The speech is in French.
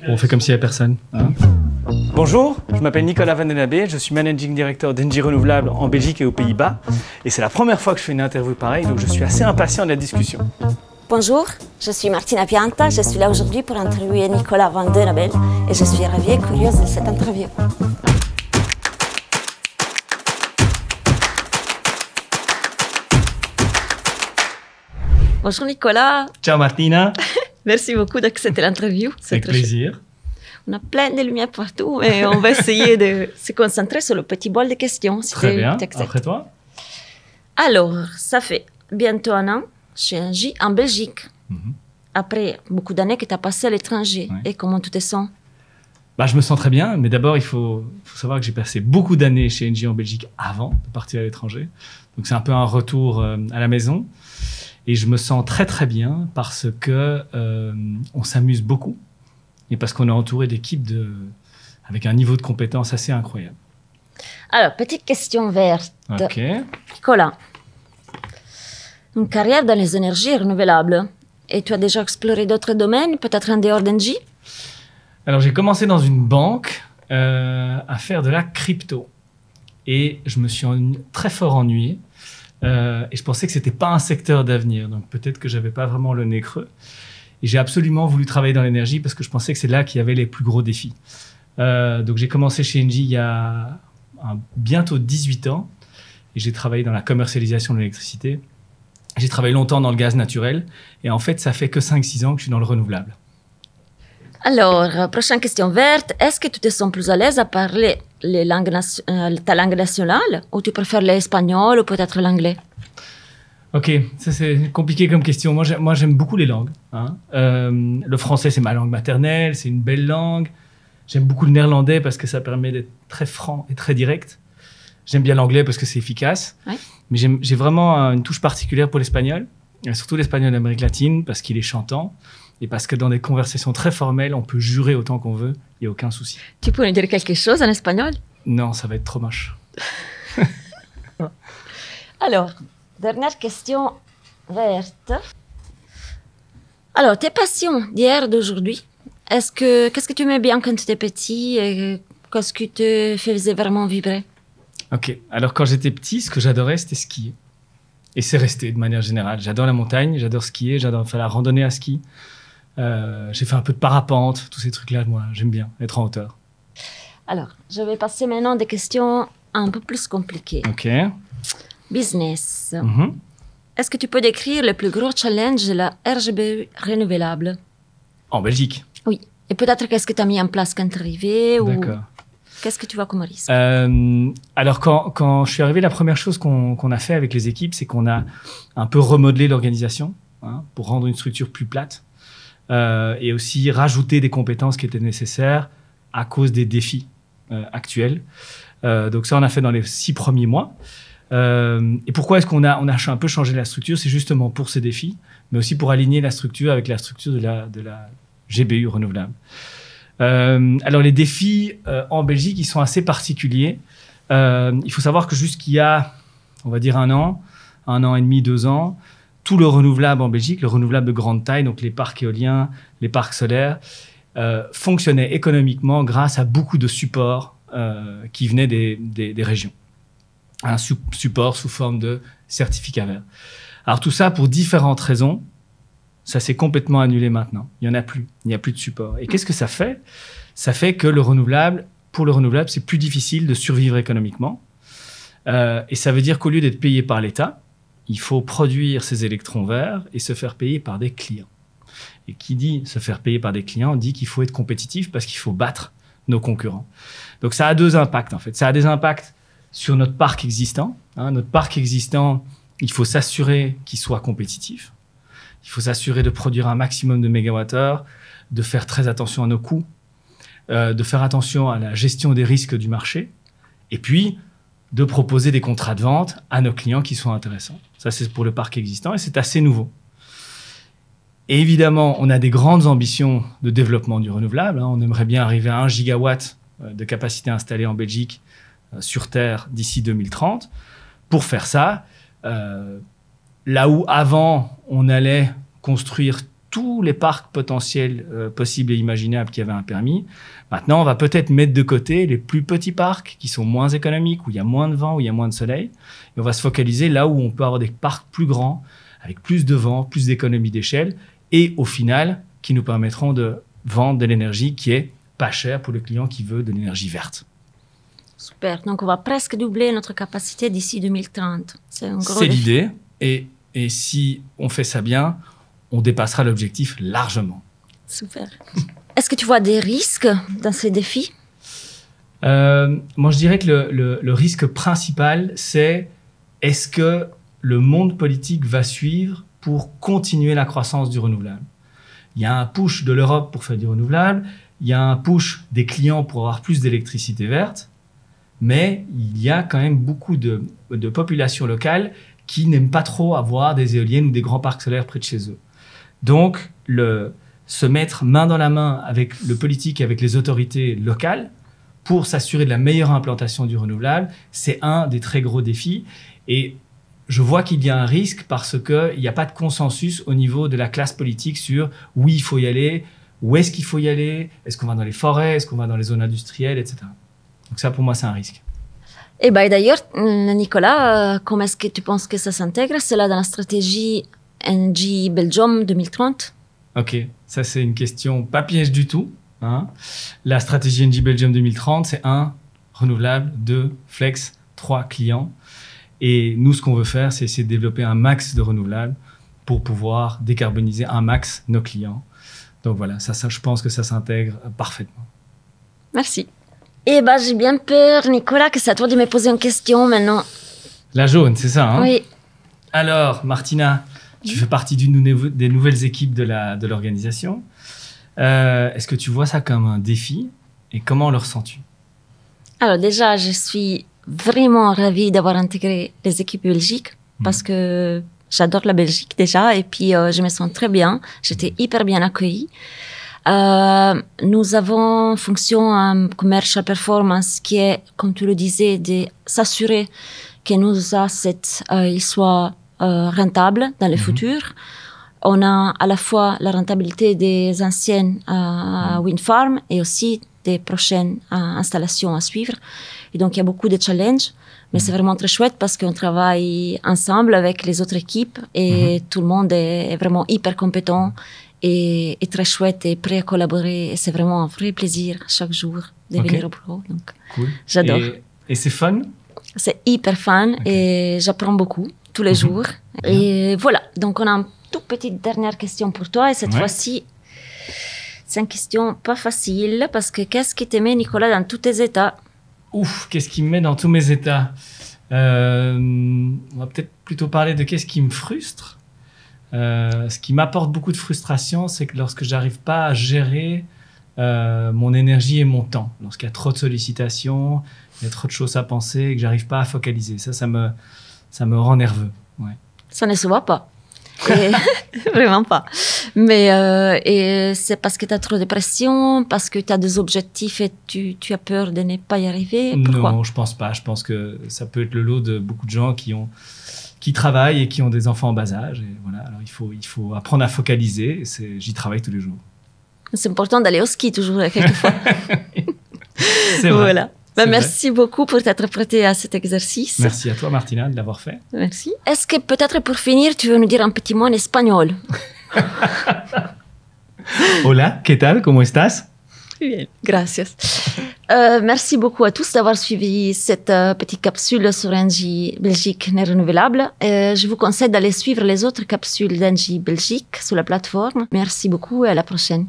On fait comme s'il n'y avait personne. Hein. Bonjour, je m'appelle Nicolas Van Den Abe, je suis Managing Director d'Engie Renouvelable en Belgique et aux Pays-Bas. Et c'est la première fois que je fais une interview pareille, donc je suis assez impatient de la discussion. Bonjour, je suis Martina Pianta, je suis là aujourd'hui pour interviewer Nicolas Van Den Abe et je suis ravie et curieuse de cette interview. Bonjour Nicolas. Ciao Martina. Merci beaucoup d'accepter l'interview. Avec plaisir. On a plein de lumière partout, mais on va essayer de se concentrer sur le petit bol de questions. Si Très bien, après toi. Alors, ça fait bientôt un an chez Engie en Belgique. Après beaucoup d'années que tu as passé à l'étranger. Ouais. Et comment tu te sens? Je me sens très bien, mais d'abord, il faut savoir que j'ai passé beaucoup d'années chez Engie en Belgique avant de partir à l'étranger. Donc, c'est un peu un retour à la maison. Et je me sens très, très bien parce que on s'amuse beaucoup et parce qu'on est entouré d'équipes avec un niveau de compétence assez incroyable. Alors, petite question verte. OK. Nicolas, une carrière dans les énergies renouvelables. Et tu as déjà exploré d'autres domaines, peut-être en dehors d'Engie? Alors, j'ai commencé dans une banque à faire de la crypto. Et je me suis très fort ennuyé. Et je pensais que c'était pas un secteur d'avenir, donc peut-être que j'avais pas vraiment le nez creux. Et j'ai absolument voulu travailler dans l'énergie parce que je pensais que c'est là qu'il y avait les plus gros défis. Donc j'ai commencé chez Engie il y a bientôt 18 ans et j'ai travaillé dans la commercialisation de l'électricité. J'ai travaillé longtemps dans le gaz naturel et en fait ça fait que 5-6 ans que je suis dans le renouvelable. Alors, prochaine question verte. Est-ce que tu te sens plus à l'aise à parler ta langue nationale ou tu préfères l'espagnol ou peut-être l'anglais? Ok, ça c'est compliqué comme question. Moi j'aime beaucoup les langues. Hein. Le français c'est ma langue maternelle, c'est une belle langue. J'aime beaucoup le néerlandais parce que ça permet d'être très franc et très direct. J'aime bien l'anglais parce que c'est efficace. Ouais. Mais j'ai vraiment une touche particulière pour l'espagnol, surtout l'espagnol d'Amérique latine parce qu'il est chantant. Et parce que dans des conversations très formelles, on peut jurer autant qu'on veut, il n'y a aucun souci. Tu peux nous dire quelque chose en espagnol? Non, ça va être trop moche. Alors, dernière question verte. Alors, tes passions d'hier, d'aujourd'hui, qu'est-ce que tu aimais bien quand tu étais petit et qu'est-ce qui te faisait vraiment vibrer? Ok, alors quand j'étais petit, ce que j'adorais, c'était skier. Et c'est resté de manière générale. J'adore la montagne, j'adore skier, j'adore faire la randonnée à ski. J'ai fait un peu de parapente, tous ces trucs-là, moi, j'aime bien être en hauteur. Alors, je vais passer maintenant des questions un peu plus compliquées. Ok. Business. Est-ce que tu peux décrire le plus gros challenge de la RGBU renouvelable? En Belgique? Oui. Et peut-être qu'est-ce que tu as mis en place quand tu es arrivé? D'accord. Qu'est-ce que tu vois comme risque? Alors, quand je suis arrivé, la première chose qu'on a fait avec les équipes, c'est qu'on a un peu remodelé l'organisation pour rendre une structure plus plate. Et aussi rajouter des compétences qui étaient nécessaires à cause des défis actuels. Donc ça, on a fait dans les 6 premiers mois. Et pourquoi est-ce qu'on a un peu changé la structure? C'est justement pour ces défis, mais aussi pour aligner la structure avec la structure de la GBU renouvelable. Alors les défis en Belgique, ils sont assez particuliers. Il faut savoir que jusqu'il y a, on va dire 1 an et demi, 2 ans, tout le renouvelable en Belgique, le renouvelable de grande taille, donc les parcs éoliens, les parcs solaires, fonctionnait économiquement grâce à beaucoup de supports qui venaient des régions. Un support sous forme de certificat vert. Alors tout ça, pour différentes raisons, ça s'est complètement annulé maintenant. Il n'y en a plus. Il n'y a plus de support. Et qu'est-ce que ça fait? Ça fait que pour le renouvelable, c'est plus difficile de survivre économiquement. Et ça veut dire qu'au lieu d'être payé par l'État, il faut produire ces électrons verts et se faire payer par des clients. Et qui dit se faire payer par des clients dit qu'il faut être compétitif parce qu'il faut battre nos concurrents. Donc ça a 2 impacts en fait. Ça a des impacts sur notre parc existant. Notre parc existant, il faut s'assurer qu'il soit compétitif. Il faut s'assurer de produire un maximum de mégawattheures, de faire très attention à nos coûts, de faire attention à la gestion des risques du marché. Et puis, de proposer des contrats de vente à nos clients qui sont intéressants. Ça, c'est pour le parc existant et c'est assez nouveau. Et évidemment, on a des grandes ambitions de développement du renouvelable. On aimerait bien arriver à 1 gigawatt de capacité installée en Belgique sur Terre d'ici 2030. Pour faire ça, là où avant, on allait construire tous les parcs potentiels possibles et imaginables qui avaient un permis. Maintenant, on va peut-être mettre de côté les plus petits parcs qui sont moins économiques, où il y a moins de vent, où il y a moins de soleil. Et on va se focaliser là où on peut avoir des parcs plus grands, avec plus de vent, plus d'économie d'échelle, et au final, qui nous permettront de vendre de l'énergie qui est pas chère pour le client qui veut de l'énergie verte. Super. Donc, on va presque doubler notre capacité d'ici 2030. C'est un gros C'est défi. l'idée. Et si on fait ça bien, on dépassera l'objectif largement. Super. Est-ce que tu vois des risques dans ces défis? Moi, je dirais que le risque principal, c'est est-ce que le monde politique va suivre pour continuer la croissance du renouvelable? Il y a un push de l'Europe pour faire du renouvelable, il y a un push des clients pour avoir plus d'électricité verte, mais il y a quand même beaucoup de populations locales qui n'aiment pas trop avoir des éoliennes ou des grands parcs solaires près de chez eux. Donc, se mettre main dans la main avec le politique et avec les autorités locales pour s'assurer de la meilleure implantation du renouvelable, c'est un des très gros défis. Et je vois qu'il y a un risque parce qu'il n'y a pas de consensus au niveau de la classe politique sur oui, il faut y aller, où est-ce qu'il faut y aller, est-ce qu'on va dans les forêts, est-ce qu'on va dans les zones industrielles, etc. Donc ça, pour moi, c'est un risque. Et ben, d'ailleurs, Nicolas, comment est-ce que tu penses que ça s'intègre? C'est là dans la stratégie Engie Belgium 2030? Ok, ça c'est une question pas piège du tout. Hein. La stratégie Engie Belgium 2030, c'est 1, renouvelable, 2, flex, 3, clients. Et nous, ce qu'on veut faire, c'est essayer de développer un max de renouvelables pour pouvoir décarboniser un max nos clients. Donc voilà, ça je pense que ça s'intègre parfaitement. Merci. Eh ben, j'ai bien peur, Nicolas, que c'est à toi de me poser une question maintenant. La jaune, c'est ça, hein? Oui. Alors, Martina, tu fais partie des nouvelles équipes de l'organisation. Est-ce que tu vois ça comme un défi et comment le ressens-tu? Alors déjà, je suis vraiment ravie d'avoir intégré les équipes Belgique parce que j'adore la Belgique déjà et puis je me sens très bien. J'étais hyper bien accueillie. Nous avons fonction commercial performance qui est, comme tu le disais, de s'assurer que nos assets ils soient rentables dans le futur. On a à la fois la rentabilité des anciennes wind farms et aussi des prochaines installations à suivre. Et donc, il y a beaucoup de challenges, mais c'est vraiment très chouette parce qu'on travaille ensemble avec les autres équipes et tout le monde est vraiment hyper compétent et très chouette et prêt à collaborer. Et c'est vraiment un vrai plaisir chaque jour de venir au bureau. Donc, cool. J'adore. Et c'est fun? C'est hyper fun et j'apprends beaucoup tous les jours. Et voilà, donc on a une toute petite dernière question pour toi et cette fois-ci, c'est une question pas facile parce que qu'est-ce qui te met, Nicolas, dans tous tes états? Ouf, qu'est-ce qui me met dans tous mes états? On va peut-être plutôt parler de qu'est-ce qui me frustre. Ce qui m'apporte beaucoup de frustration, c'est que lorsque j'arrive pas à gérer mon énergie et mon temps, lorsqu'il y a trop de sollicitations, il y a trop de choses à penser et que j'arrive pas à focaliser. Ça me rend nerveux. Ouais. Ça ne se voit pas. Vraiment pas. Mais et c'est parce que tu as trop de pression, parce que tu as des objectifs et tu as peur de ne pas y arriver? Pourquoi? Non, je pense pas. Je pense que ça peut être le lot de beaucoup de gens qui travaillent et qui ont des enfants en bas âge. Et voilà, alors il faut apprendre à focaliser. J'y travaille tous les jours. C'est important d'aller au ski toujours, quelquefois. C'est vrai. Voilà. Ben, merci beaucoup pour t'être prêté à cet exercice. Merci à toi, Martina, de l'avoir fait. Merci. Est-ce que peut-être pour finir, tu veux nous dire un petit mot en espagnol? Hola, ¿qué tal? ¿Cómo estás? Bien, gracias. Merci beaucoup à tous d'avoir suivi cette petite capsule sur Engie Belgique renouvelable. Je vous conseille d'aller suivre les autres capsules d'Engie Belgique sur la plateforme. Merci beaucoup et à la prochaine.